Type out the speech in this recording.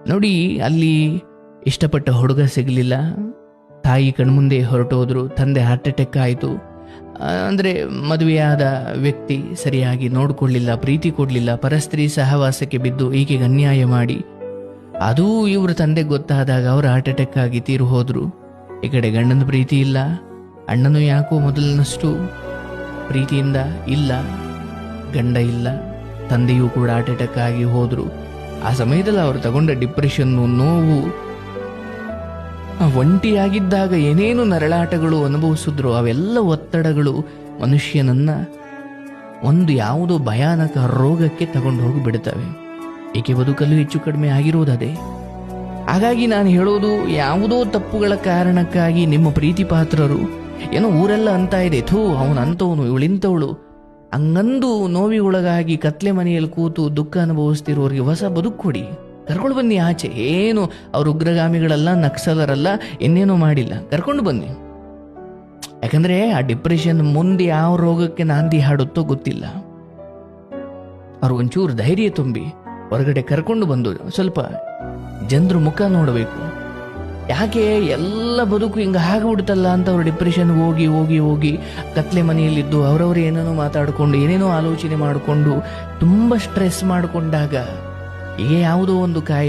ನೋಡಿ, ಅಲ್ಲಿ ಇಷ್ಟಪಟ್ಟ ಹುಡುಗ ಸಿಗಲಿಲ್ಲ, ತಾಯಿ ಕಣ್ಮುಂದೆ ಹೊರಟೋದ್ರು, ತಂದೆ ಹಾರ್ಟ್ ಅಟ್ಯಾಕ್ ಆಯಿತು. ಅಂದರೆ ಮದುವೆಯಾದ ವ್ಯಕ್ತಿ ಸರಿಯಾಗಿ ನೋಡಿಕೊಳ್ಳಿಲ್ಲ, ಪ್ರೀತಿ ಕೊಡಲಿಲ್ಲ, ಪರಸ್ತ್ರೀ ಸಹವಾಸಕ್ಕೆ ಬಿದ್ದು ಈಕೆಗೆ ಅನ್ಯಾಯ ಮಾಡಿ, ಅದೂ ಇವ್ರ ತಂದೆಗೆ ಗೊತ್ತಾದಾಗ ಅವರು ಹಾರ್ಟ್ ಅಟ್ಯಾಕ್ ಆಗಿ ತೀರು ಹೋದ್ರು. ಈ ಕಡೆ ಗಂಡನ ಪ್ರೀತಿ ಇಲ್ಲ, ಅಣ್ಣನೂ ಯಾಕೋ ಮೊದಲಿನಷ್ಟು ಪ್ರೀತಿಯಿಂದ ಇಲ್ಲ, ಗಂಡ ಇಲ್ಲ, ತಂದೆಯೂ ಕೂಡ ಹಾರ್ಟ್ ಅಟ್ಯಾಕ್ ಆಗಿ ಹೋದ್ರು. ಆ ಸಮಯದಲ್ಲಿ ಅವರು ತಗೊಂಡ ಡಿಪ್ರೆಷನ್ನು, ನೋವು, ಒಂಟಿಯಾಗಿದ್ದಾಗ ಏನೇನು ನರಳಾಟಗಳು ಅನುಭವಿಸಿದ್ರು, ಅವೆಲ್ಲ ಒತ್ತಡಗಳು ಮನುಷ್ಯನನ್ನ ಒಂದು ಯಾವುದೋ ಭಯಾನಕ ರೋಗಕ್ಕೆ ತಗೊಂಡು ಹೋಗಿ ಬಿಡುತ್ತವೆ. ಏಕೆ ಬದುಕಲು ಹೆಚ್ಚು ಕಡಿಮೆ ಆಗಿರುವುದೇ. ಹಾಗಾಗಿ ನಾನು ಹೇಳೋದು, ಯಾವುದೋ ತಪ್ಪುಗಳ ಕಾರಣಕ್ಕಾಗಿ ನಿಮ್ಮ ಪ್ರೀತಿ ಪಾತ್ರರು ಏನೋ ಊರೆಲ್ಲ ಅಂತ ಇದೆ, ಥೂ ಅವನಂತವನು ಇವಳಿಂತವಳು ಹಂಗಂದು ನೋವಿಗೊಳಗಾಗಿ ಕತ್ಲೆ ಮನೆಯಲ್ಲಿ ಕೂತು ದುಃಖ ಅನುಭವಿಸ್ತಿರೋರಿಗೆ ಹೊಸ ಬದುಕು ಕೊಡಿ, ಕರ್ಕೊಂಡು ಬನ್ನಿ ಆಚೆ. ಏನು ಅವ್ರ ಉಗ್ರಗಾಮಿಗಳಲ್ಲ, ನಕ್ಸಲರಲ್ಲ, ಇನ್ನೇನೋ ಮಾಡಿಲ್ಲ, ಕರ್ಕೊಂಡು ಬನ್ನಿ. ಯಾಕಂದ್ರೆ ಆ ಡಿಪ್ರೆಷನ್ ಮುಂದೆ ಯಾವ ರೋಗಕ್ಕೆ ನಾಂದಿ ಹಾಡುತ್ತೋ ಗೊತ್ತಿಲ್ಲ. ಅವ್ರು ಒಂಚೂರು ಧೈರ್ಯ ತುಂಬಿ ಹೊರಗಡೆ ಕರ್ಕೊಂಡು ಬಂದು ಸ್ವಲ್ಪ ಜನರ ಮುಖ ನೋಡಬೇಕು. ಯಾಕೆ ಎಲ್ಲ ಬದುಕು ಹಿಂಗೆ ಆಗಿಬಿಡುತ್ತಲ್ಲ ಅಂತ ಅವ್ರು ಡಿಪ್ರೆಷನ್ಗೆ ಹೋಗಿ ಹೋಗಿ ಹೋಗಿ ಕತ್ಲೆ ಮನೆಯಲ್ಲಿದ್ದು ಅವರವರು ಏನೇನೋ ಮಾತಾಡಿಕೊಂಡು ಏನೇನೋ ಆಲೋಚನೆ ಮಾಡಿಕೊಂಡು ತುಂಬ ಸ್ಟ್ರೆಸ್ ಮಾಡಿಕೊಂಡಾಗ ಈಗ ಯಾವುದೋ ಒಂದು ಕಾಯಿಲೆ